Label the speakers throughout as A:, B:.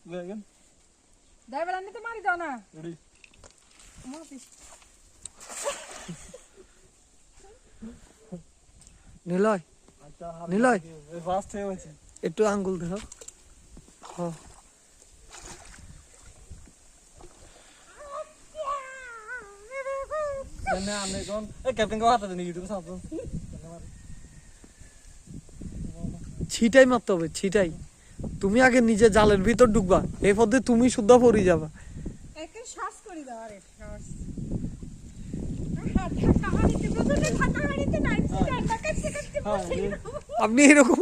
A: দেখেন
B: ড্রাইভার আনি তো মারি দাও না
A: রেডি
C: নিলয়
A: আচ্ছা
C: নিলয়
A: এই ফাস্ট হয়ে গেছে
C: একটু আঙ্গুল ধরো হ্যাঁ
A: জানে আমি কোন এই ক্যাপ্টেন কো হাতে দেন ইউটিউব সাথে
C: ছিটাই মারতে হবে ছিটাই তুমি আগে নিজে জালের ভিতর ঢুকবা এই পথে তুমি শুদ্ধ পড়ে যাবা
B: একে শ্বাস করে দাও আরে শ্বাস ধাক্কা মারিতে বুঝলে ধাক্কা মারিতে নাই ধাক্কা কাটতে
C: আপনি এরকম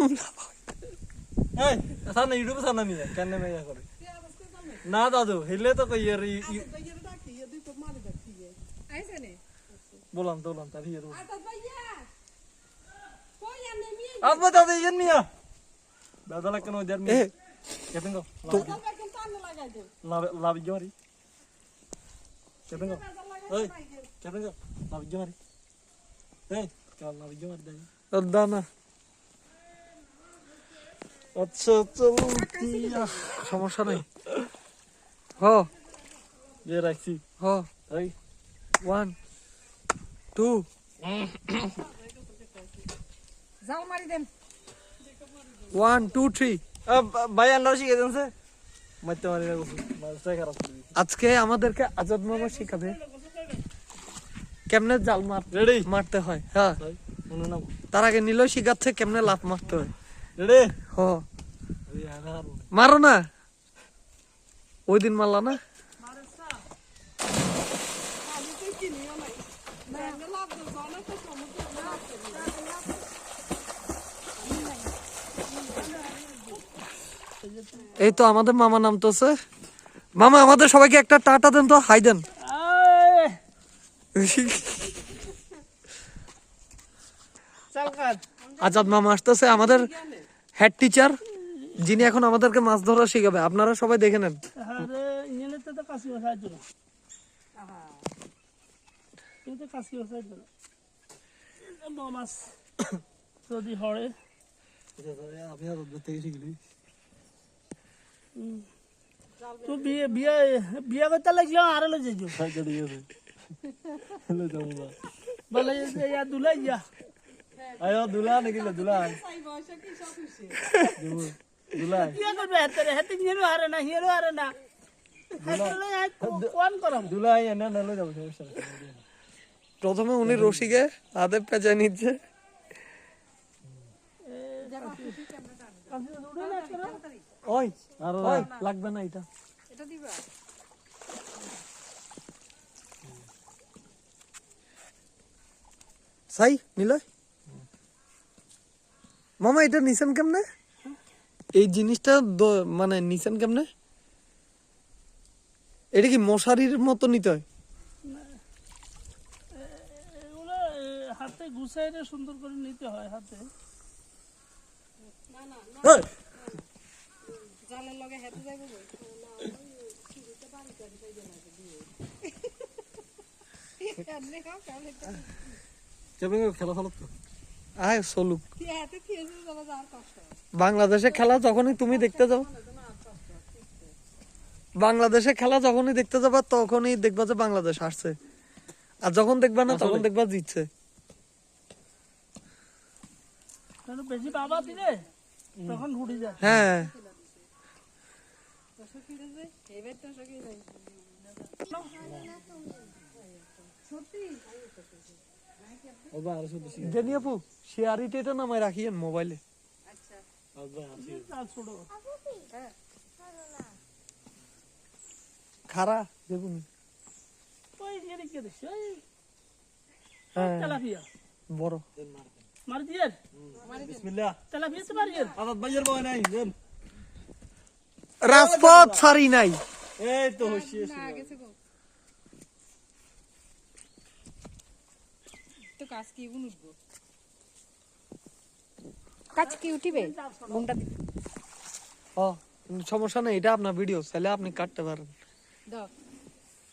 A: এই সামনে ইউটিউব সামনে নিয়ে কেন মে ইয়া করে না দাদু হেলে তো কই ইয়ার
B: আইছে নে
A: বললাম তার ইয়ার
B: আতা ভাইয়া কই আনে মি
A: আব্বা দাদু ইয়ার নিয়া দাদা লাগ কেন ইয়ার মি
C: এ
A: ক্যাপ্টেন কো
B: তো কিন্তু আনে লাগাই দে
A: লাভ জরি ক্যাপ্টেন কো এই ক্যাপ্টেন কো লাভ জরি এই কাল লাভ জরি দে
C: দানা
A: আচ্ছা চলো
C: সমস্যা নাই হ
A: ये রাখছি
C: হ
A: এই
C: 1 2
B: জাল মারি দেন
C: 1 2 3
A: ভাই আন্ডার শিখে দেন সে মারতে মারি না কিছু মাছটা খারাপ করে
C: আজকে আমাদেরকে আজাদ মামা শিখাবে কেমনে জাল
A: রেডি
C: মারতে হয় হ্যাঁ
A: মনে না
C: তার আগে নিলয় শিখাচ্ছে কেমনে লাফ মারতে হয়
A: রেডি
C: হ মারো না ওই দিন মারলা না এই তো আমাদের মামা নামতেছে মামা আমাদের সবাইকে একটা টাটা দেন তো হাই দেন আজাদ মামা আসতেছে আমাদের হেড টিচার যিনি এখন আমাদেরকে মাছ ধরা শিখাবে আপনারা সবাই দেখে নেন
D: আরে ইঞ্জিনেতে তো কাশি বসাই দিল কিন্তু কাশি বসাই দিল মাছ যদি হরে
A: আমি আর ওদের থেকে শিখলি
D: তুই বিয়ে বিয়ে বিয়ে করতে লাগলো আরে লো যাইছো
A: সাইকেল দিয়ে হ্যালো যাবো না
D: বলে ইয়া দুলাই ইয়া
A: আয়ো দুলা নাকি দুলা
B: সাই বয়স কি সব হইছে
A: দুলা
D: কি করবে হাতে হাতে নিয়ে হারে না হিরো হারে না কোন করম
A: দুলা এনে নালে যাবো সমস্যা
C: প্রথমে উনি রশিকে হাতে পেঁচায় নিচ্ছে ওই
A: আর
C: ওই লাগবে না এটা
B: এটা দিবা
C: সাই নিলয় মামা এটা নিছেন কেমনে এই জিনিসটা মানে নিছেন কেমনে এটা কি মশারির মতো নিতে হয়
D: এগুলো হাতে গুছাইলে সুন্দর করে নিতে হয় হাতে
B: না না জালের লগে হেতে যাইবো না শুরুতে পানি কাটি যাই না দিয়ে এমনি কাও কালে
A: কেমন খেলা খেলো তো
C: আয় সলুক
B: কি হাতে থিয়েছে যাবা যার কষ্ট
C: বাংলাদেশে খেলা যখনই তুমি দেখতে যাও বাংলাদেশে খেলা যখনই দেখতে যাবা তখনই দেখবা যে বাংলাদেশ আসছে আর যখন দেখবা না তখন দেখবা জিতছে
D: বেশি বাবা দিলে তখন ঘুরে যায়
C: হ্যাঁ
B: দশক কিনেছে এবার দশকই যাই সত্যি
A: ওবা আর শুধু
C: জানি আপু শেয়ারিটা এটা নামায় রাখিয়েন মোবাইলে
B: আচ্ছা
A: ওবা আসি
D: চাল ছোট
B: হ্যাঁ
C: খারা দেখুন
D: ওই এদিকে কে দেখছ ওই
C: হ্যাঁ
D: তেলাপিয়া
C: বড়
D: মার দিয়ে
A: বিসমিল্লাহ
D: তেলাপিয়া তো মার দিয়ে
A: আদাত ভাইয়ের বয় নাই দেন
C: রাজপথ ছাড়ি নাই
A: এই তো হইছে
B: না গেছে গো তো কাজ কি উঠবো কাজ কি উঠিবে ঘুমটা
C: ও সমস্যা নেই এটা আপনার ভিডিও চাইলে আপনি কাটতে পারেন
B: দাও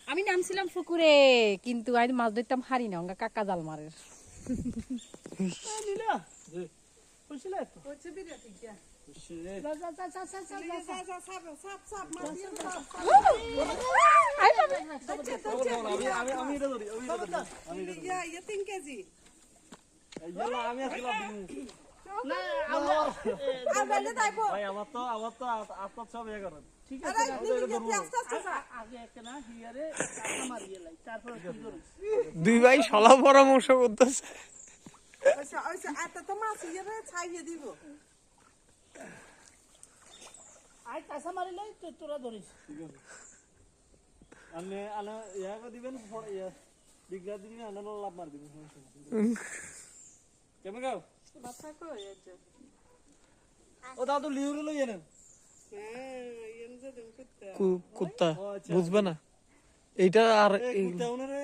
B: আমি নামছিলাম পুকুরে কিন্তু আমি মাছ ধরতাম হারি না ওঙ্গা কাকা জাল মারের
D: নিলা কইছিলে তো
B: হচ্ছে বিরাট
D: যা যা যা যা যা যা যা।
A: আমি এটা ধরি আমি এটা ধরি এই জন্য আমি আসলাম
D: না
A: ভাই আমার তো আপনার সব ইয়ে করেন
D: ঠিক আছে আগে একটা হিয়ারে কাকা মারিয়ে লাই তারপর কি করিস
C: দুই ভাই সলা পরামর্শ করতেছে।
D: আই কাঁচা মারিলে তোরা ধরিস
A: আমি ইয়া করে দিবেন ইয়া বিগড়া দিবেন আনানো লাভ মার দিবেন কেমন গাও ও দাদু লিউরে লই এনেন
C: কুত্তা বুঝবে না এইটা আর
A: কুত্তা ওনারে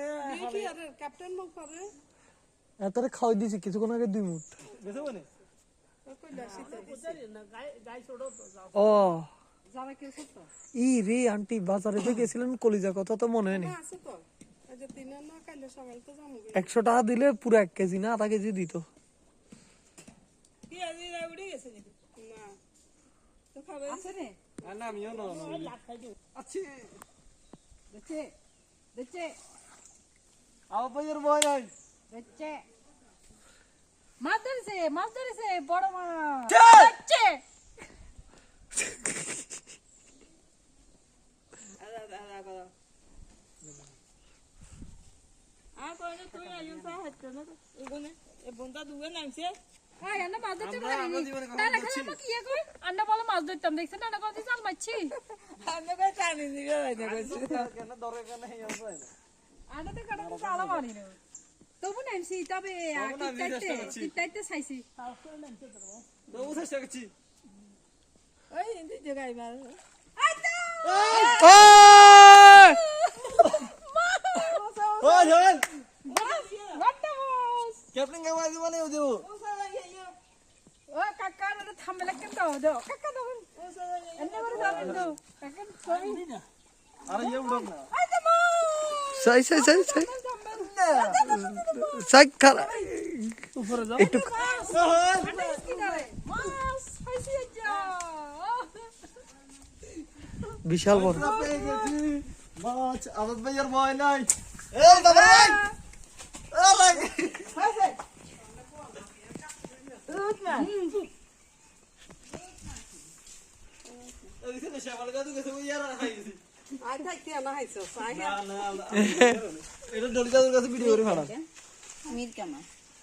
C: এতরে খাওয়াই দিয়েছি কিছুক্ষণ আগে 2 মিনিট।
A: বেশি বনে
D: না গাই ছোড়ো তো যাও
C: ও ই রে আন্টি বাজারে তো গেছিলেন কলিজা কথা তো মনে নেই। 100 টাকা দিলে পুরো 1 কেজি না আধা কেজি দিত।
A: না আমিও না আচ্ছা আবার ভাইয়ের ভয় নাই
B: মাছ ধরেছে বড় মাছ দেখছে। হ্যাঁ, আন্না মাছ ধরতে পারিনি। তাহলে খালি আমাকে ইয়ে কই, আন্না বলে মাছ ধরতাম, দেখছেন? আন্না কোনদিন জাল মারছি?
A: কেন ধরে কেন এই অবস্থা
B: আন্না তো কাটাতে জালও মারি না। তবু নামছি, তবে কিতাইতে চাইছি।
A: তো চেষ্টা করছি ওই হল
B: What মাছ?
A: ক্যাপ্টেন কে মাঝে মানে দেব
B: ও কাকা রে থামবে লাগেন দাও কাকা দাও এন্নে করে দাও দাও কাকা সরি
A: আরে ইয়ে উড়ো না
B: আই তো মাছ
C: সাই সাই খারা
D: উপরে যাও
C: একটু
B: মাছ ফাইসি যা
C: বিশাল বড়
A: পেয়ে গেছি মাছ আজাদ ভাইয়ের ভয় নাই এই বাবা ভাই আরে এদিকে শাবাল গাদু গেছে ওই আর হাইছি এটা ডলি দাদুর কাছে ভিডিও করে ফাড়া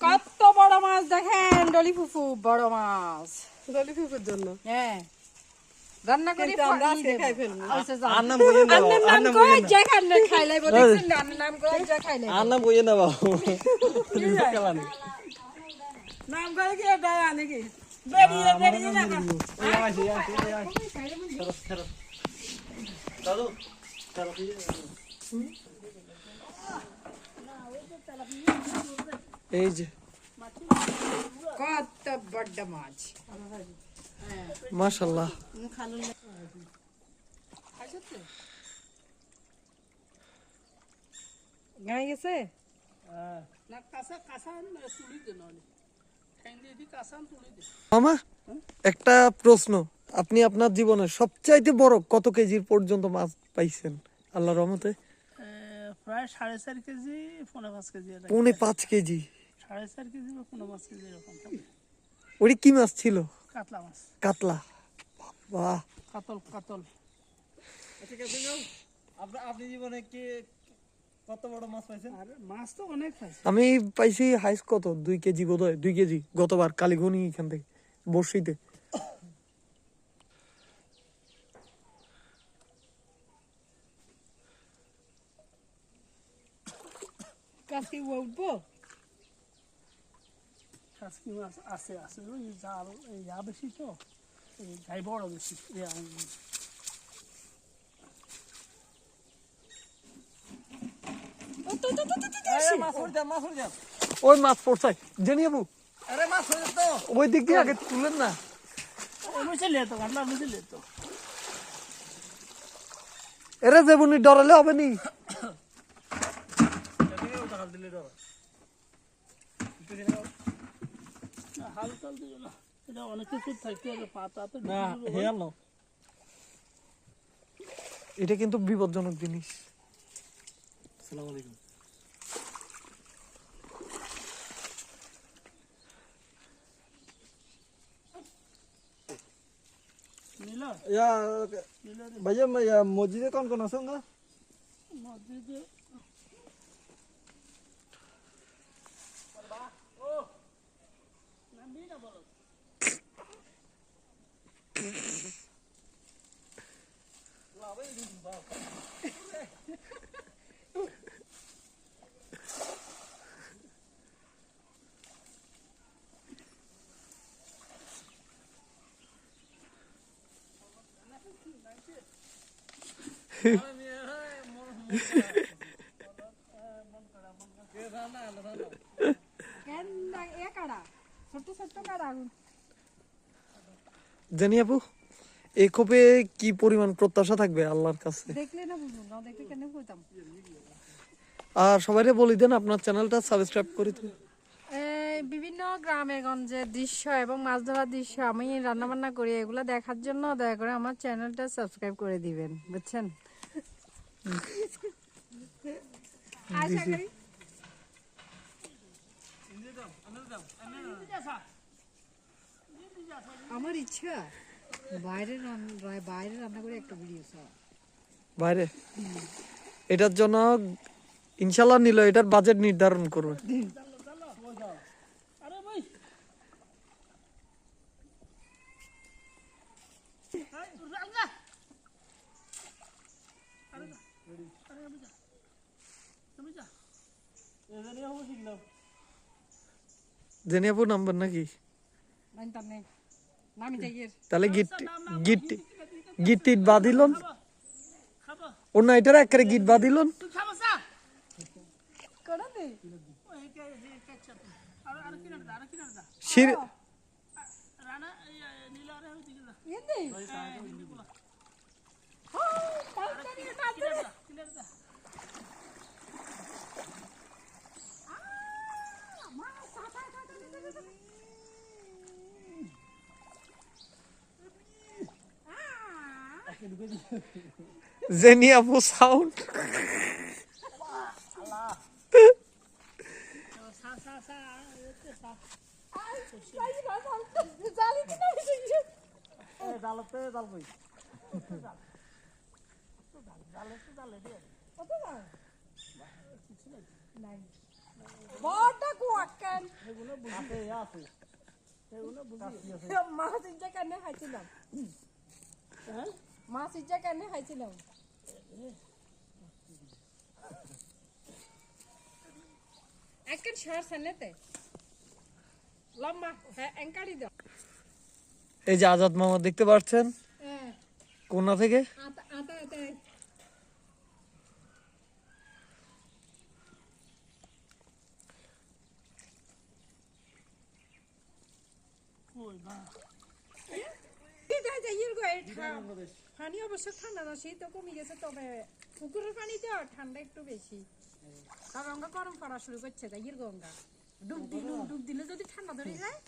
B: কত বড় মাছ দেখেন ডলি ফুফু বড় মাছ হ্যাঁ রান্না করে আমরা আজকে খাই ফেলবো
A: আর নাম কইয়ে না
B: আর নাম কই যা খাইলে খাইলাই বলে দেখছেন আর নাম কই যা খাইলাই
A: আর নাম কইয়ে না বাবু কেলানি
E: নাম করে কি এটা আনে কি বেরিয়ে না
A: দাদু চলো
C: এই যে
B: কত বড় মাছ
C: মাশাআল্লাহ
B: গাই গেছে
D: না কাঁচা তুলি দে নলে ঠ্যাং দিয়ে দি কাঁচা তুলি দে
C: মামা একটা প্রশ্ন, আপনি আপনার জীবনে সবচাইতে বড় কত কেজির পর্যন্ত মাছ পাইছেন আল্লাহর রহমতে?
D: প্রায় 4.5 কেজি 5.5 কেজি এটা
C: 5.5 কেজি
D: 4.5 কেজি বা 5.5 কেজি এরকম থাকে।
C: ওই কি মাছ ছিল?
D: কাতলা মাছ
C: কাতলা। বাহ
D: কাতল
A: আচ্ছা কেমন যাও আপনি জীবনে কি কত বড় মাছ পাইছেন?
D: আর মাছ তো অনেক খাইছে
C: আমি পাইছি হাইস কত 2 কেজি বোধহয় 2 কেজি গতবার কালীঘনি এখান থেকে বর্ষিতে।
B: কাছে উঠবো
D: কাসকি মাছ আছে ওই জাল এই বেশি তো এই গাই বড় বেশি
A: মাছ পড়ে যান
C: ওই মাছ পড়ছে জানি বাবু,
A: আরে মাছ পড়ে তো
C: ওই দিক দিয়ে আগে তুলেন না।
D: বুঝলে তো ঘটনা বুঝলে তো
C: এরা যেমনি ডরালে হবে নি।
D: হাল চাল দিও না এটা অনেক কিছু থাকতে হবে পাতাতে
A: না হেয়াল নাও
C: এটা কিন্তু বিপজ্জনক জিনিস।
A: আসসালামু আলাইকুম
D: নীলা
A: या
D: নীলা
A: भैया मैं मस्जिद कौन कौन आसूंगा
D: মসজিদে
B: কেন এ কাড়া ছোট ছোট কাড়া
C: জানি আপু এই খোপে কি পরিমাণ প্রত্যাশা থাকবে আল্লাহর কাছে?
B: দেখলে না বুঝুন না দেখলে কেন কইতাম।
C: আর সবাইরে বলি দেন আপনার চ্যানেলটা সাবস্ক্রাইব করে দিন।
B: এই বিভিন্ন গ্রামে গঞ্জের দৃশ্য এবং মাছ ধরার দৃশ্য আমি রান্না বান্না করি, এগুলো দেখার জন্য দয়া করে আমার চ্যানেলটা সাবস্ক্রাইব করে দিবেন, বুঝছেন? আশা করি আমার ইচ্ছা বাইরে রান্না করে একটা ভিডিও
C: বাইরে এটার জন্য ইনশাল্লাহ নিল এটার বাজেট নির্ধারণ করবে।
D: আরে ভাই রাঙ্গা আরে যা আরে আমি যা তুমি যা
A: এখানে হবো শিখলাম
C: জানি আপু নাম্বার নাকি?
B: নামি যাই
C: তাহলে গিট গিট গিট টিট বাঁধিলন
D: খাবা
C: অন্য এটার একেবারে গিট বাঁধিলন।
D: তুই খাবা চা
B: করে দে
D: ওই কে কাচ্চা আর আর কিনা দা
C: শির
D: রানা নীলা আরে হই দিকে যা
B: এনে
D: কিনা দা
C: জানি আপু সাউন্ড
D: সা সা সা সা
B: জালি কিনা
A: এ ডালতে ডাল কই
B: বড়টা কুয়াক্কান
A: আছে আছে
B: মাছ ইজ্জা কেন খাইছিলাম, মাছ ইজ্জা কেন খাইছিলাম। একখান শার্ট সানেতে লম্বা হ্যাঁ এঙ্কারি দাও।
C: এই যে আজাদ মামা দেখতে পাচ্ছেন
B: হ্যাঁ
C: কোনা থেকে
B: আতা আতা আতা
D: ওই বা
B: পানি অবশ্য ঠান্ডা না, শীত তো কমে গেছে, তবে পুকুরের পানিতে ঠান্ডা একটু বেশি, কারণ গঙ্গা গরম করা শুরু করছে, তাই গঙ্গা ডুব দিলে যদি ঠান্ডা ধরে যায়